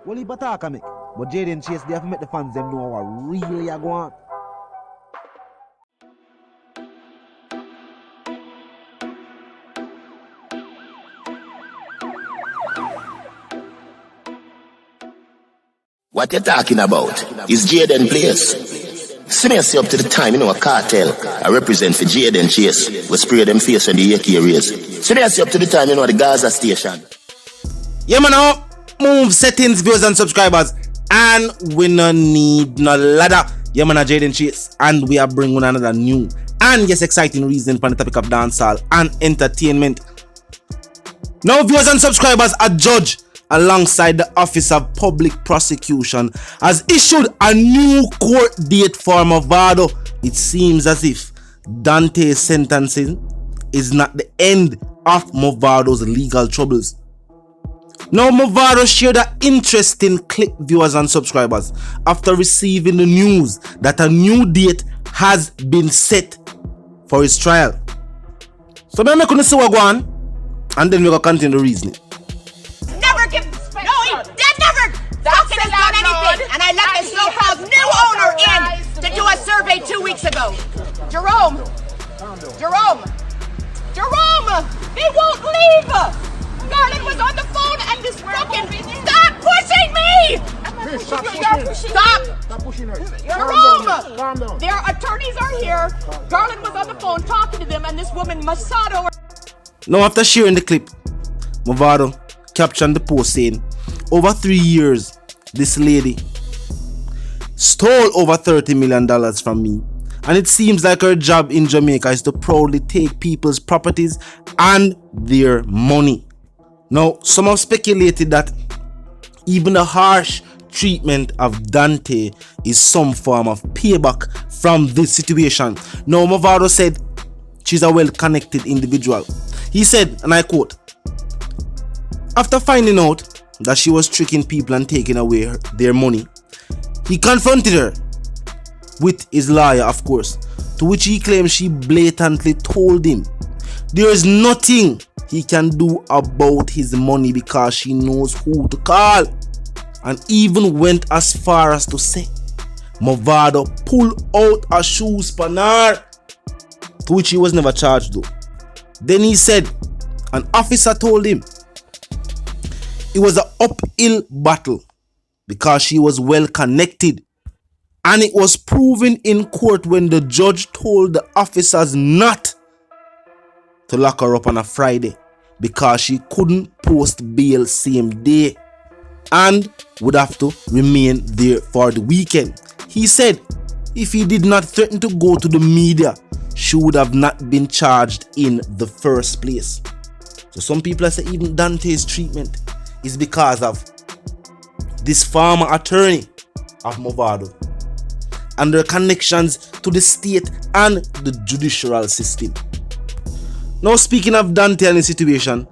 Well, he attack me. But Jayden Chase, they have to make the fans them know what really are going on. What you talking about is Jayden place. See me up to the time, a cartel. I represent for Jayden Chase. We spray them face when the AK raise. See me up to the time, the Gaza station. Yeah, man, now move settings, viewers and subscribers. And we no need no ladder. Yeah, man, Jayden Chase. And we are bringing another new and yes, exciting reason for the topic of dancehall and entertainment. Now, viewers and subscribers, a judge alongside the Office of Public Prosecution has issued a new court date for Movado. It seems as if Dante's sentencing is not the end of Movado's legal troubles. Now, Movado shared an interesting clip, viewers and subscribers, after receiving the news that a new date has been set for his trial. So, I'm going to see what go on, and then we're going to continue the reasoning. Fucking done anything, and I let this so-called new owner in to do a survey 2 weeks ago. Jerome, they won't leave. Garland was on the phone and this fucking stop pushing me. Stop pushing her. Jerome, their attorneys are here. Garland was on the phone talking to them, and this woman Movado. Now, after sharing the clip, Movado captioned the post saying, over 3 years, this lady stole over $30 million from me, and it seems like her job in Jamaica is to proudly take people's properties and their money. Now, some have speculated that even the harsh treatment of Dante is some form of payback from this situation. Now, Movado said she's a well-connected individual. He said, and I quote, after finding out that she was tricking people and taking away their money, he confronted her with his lawyer, of course, to which he claims she blatantly told him there is nothing he can do about his money because she knows who to call, and even went as far as to say Movado pull out a shoe spanner, to which he was never charged though. Then he said an officer told him it was an uphill battle because she was well connected, and it was proven in court when the judge told the officers not to lock her up on a Friday because she couldn't post bail same day and would have to remain there for the weekend. He said if he did not threaten to go to the media, she would have not been charged in the first place. So some people say even Dante's treatment is because of this former attorney of Movado and their connections to the state and the judicial system. Now, speaking of Dante and his situation,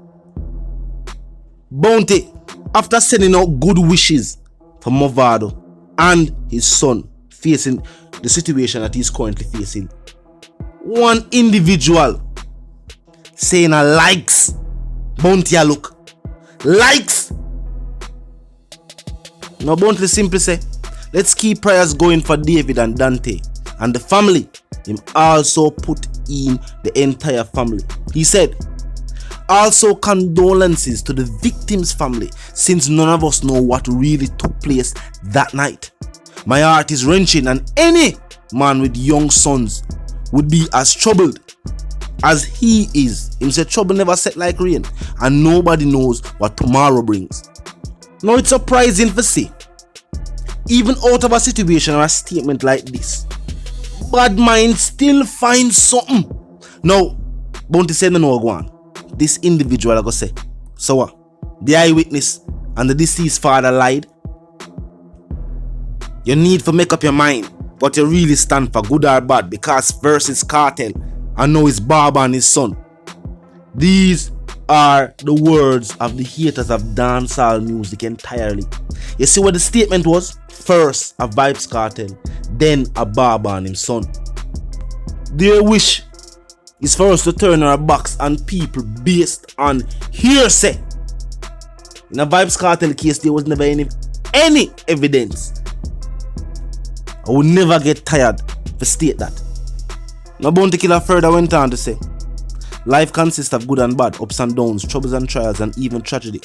Bounty, after sending out good wishes for Movado and his son facing the situation that he's currently facing, one individual saying a likes Bounty a look. Likes. Now Bounty simply say, let's keep prayers going for David and Dante and the family. Him also put in the entire family. He said, also condolences to the victim's family, since none of us know what really took place that night. My heart is wrenching, and any man with young sons would be as troubled as he is. Him said trouble never set like rain, and nobody knows what tomorrow brings. Now it's surprising to see, even out of a situation or a statement like this, bad mind still finds something. Now, Bounty said no go on. This individual I go say, so what? The eyewitness and the deceased father lied. You need to make up your mind what you really stand for, good or bad, because versus cartel, and now it's Baba and his son. These are the words of the haters of dancehall music entirely. You see what the statement was? First a Vibes Cartel, then a Baba and his son. Their wish is for us to turn our backs on people based on hearsay. In a Vibes Cartel case, there was never any any evidence, I will never get tired to state that. Now Bounty Killer further went on to say, life consists of good and bad, ups and downs, troubles and trials, and even tragedy.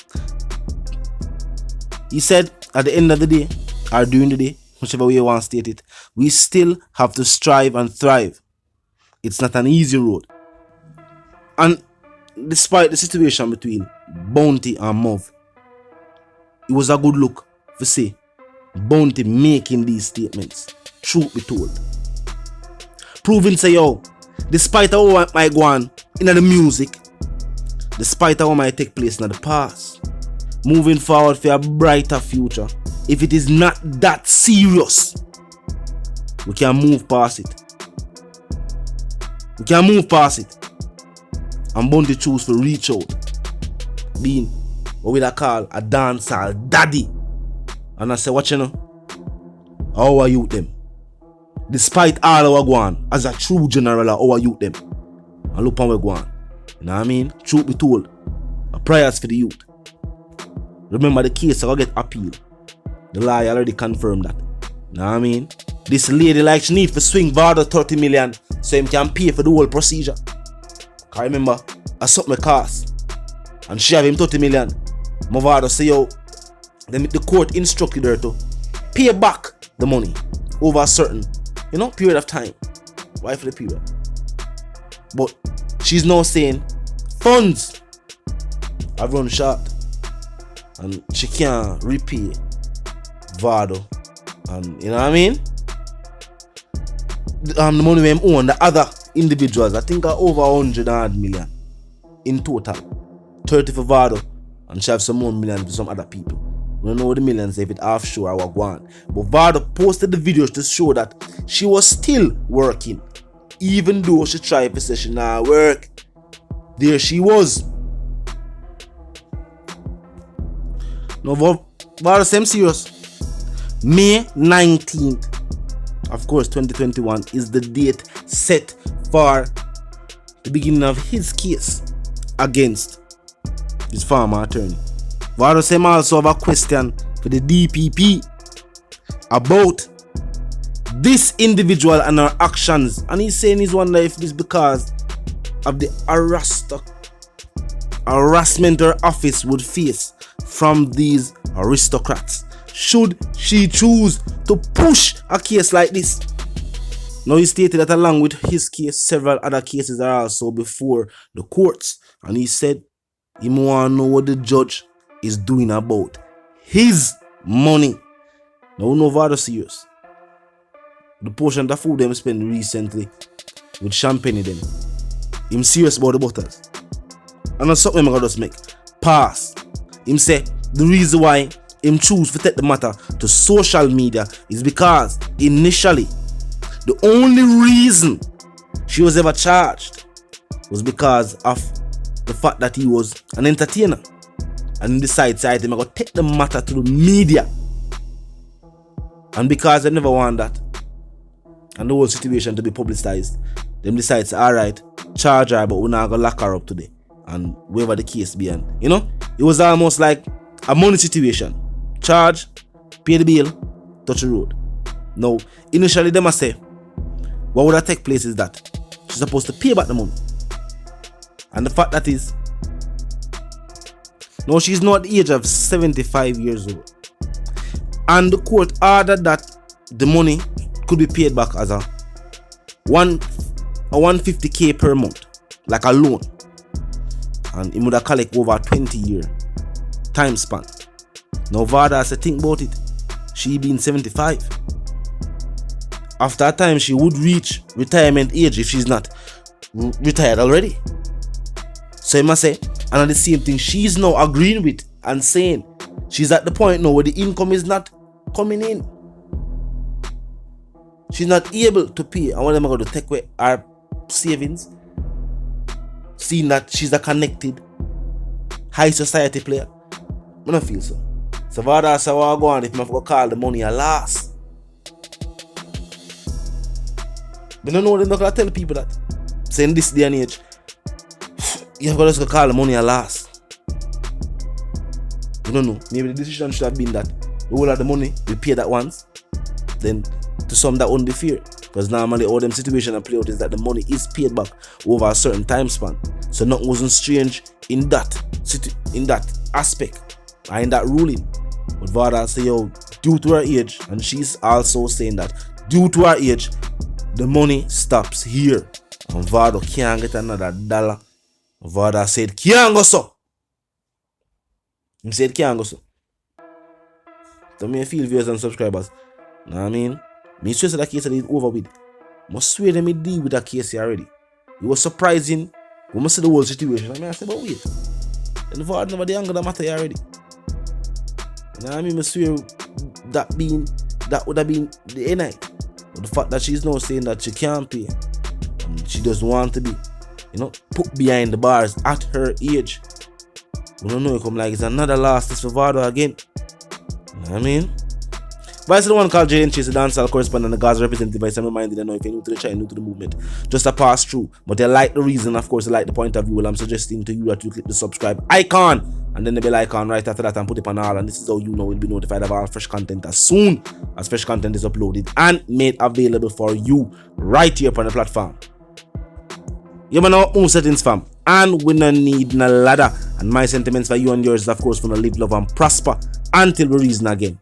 He said, at the end of the day, or during the day, whichever way you want to state it, we still have to strive and thrive. It's not an easy road. And despite the situation between Bounty and Mov, it was a good look to see Bounty making these statements, truth be told. Proving say, yo, despite how I go on in the music, despite how might take place in the past, moving forward for a brighter future, if it is not that serious, we can move past it. We can move past it. And Bounty choose to reach out, being what we call a dancehall daddy. And I say, what you know? How are you them? Despite all our go on, as a true general, how are you them? And look how we go on. You know what I mean? Truth be told, a prayers for the youth. Remember the case, I will get appeal. The law already confirmed that. You know what I mean? This lady like she need to swing Movado 30 million so him can pay for the whole procedure. Cause remember, I something cost. And she have him 30 million. Movado say, yo, the court instructed her to pay back the money over a certain, period of time. Why for the period? But she's now saying funds have run short and she can't repay Movado. And you know what I mean? The money we own, the other individuals, I think are over 100 million in total. 30 for Movado, and she have some more million for some other people. We don't know the millions if it offshore or what go on. But Movado posted the videos to show that she was still working. Even though she tried to say she not work. There she was. No, Movado same serious. May 19th, of course 2021, is the date set for the beginning of his case against his former attorney. Movado Sem also have a question for the DPP about this individual and her actions, and he's saying he's wondering if it's because of the harassment her office would face from these aristocrats should she choose to push a case like this. Now he stated that along with his case, several other cases are also before the courts, and he said he want to know what the judge is doing about his money. Now no Movado serious. The portion of food them spent recently with champagne them. Him serious about the bottles. And that's something I'm gonna just make pass. Him say the reason why him choose to take the matter to social media is because initially the only reason she was ever charged was because of the fact that he was an entertainer. And decides I'm gonna take the matter to the media. And because they never want that and the whole situation to be publicized, them decides, alright, charge her, but we're not gonna lock her up today. And wherever the case be, and it was almost like a money situation. Charge, pay the bill, touch the road. Now, initially they must say, what would that take place is that she's supposed to pay back the money. And the fact that is, no, she's not the age of 75 years old. And the court ordered that the money could be paid back as a 150k per month, like a loan. And it would have collect over a 20-year time span. Now Movado has to think about it. She being 75. After a time, she would reach retirement age if she's not retired already. So I must say, and the same thing she's now agreeing with and saying she's at the point now where the income is not coming in. She's not able to pay, and what am I going to take away her savings? Seeing that she's a connected high society player. I don't feel so. So Movado said, what I go on if I call the money a loss. But I don't know they're not going to tell people that. So in this day and age, you have got to call the money a loss. I don't know. Maybe the decision should have been that we will have the money, we pay that once. Then to some that won't be fair. Because normally all them situation and play out is that the money is paid back over a certain time span. So nothing wasn't strange in that aspect or in that ruling. But Vada say, yo, due to her age, and she's also saying that due to her age, the money stops here. And Vada can't get another dollar. Vada said, can't go so. He said, can't go so. So me feel viewers and subscribers. Know what I mean? Me sure that case is over with. Must swear them me deal with that case already. It was surprising when I see the whole situation. I said, but wait. And Vard never the angle that matter already. You know what I mean? I swear that would have been the NI. But the fact that she's now saying that she can't pay and she doesn't want to be, put behind the bars at her age. We don't know it come like it's another loss this for Vado again. You know what I mean? Vice the one called Jayden Chase, the dancehall correspondent and the Gaza representative. I say, reminded you know if you're new to the channel, new to the movement, just a pass through. But they like the reason, of course, they like the point of view. Well, I'm suggesting to you that you click the subscribe icon and then the bell icon right after that and put it on all. And this is how you know you'll be notified of all fresh content as soon as fresh content is uploaded and made available for you right here on the platform. You know our own settings, fam, and we no need no ladder. And my sentiments for you and yours is, of course, for to live, love, and prosper until we reason again.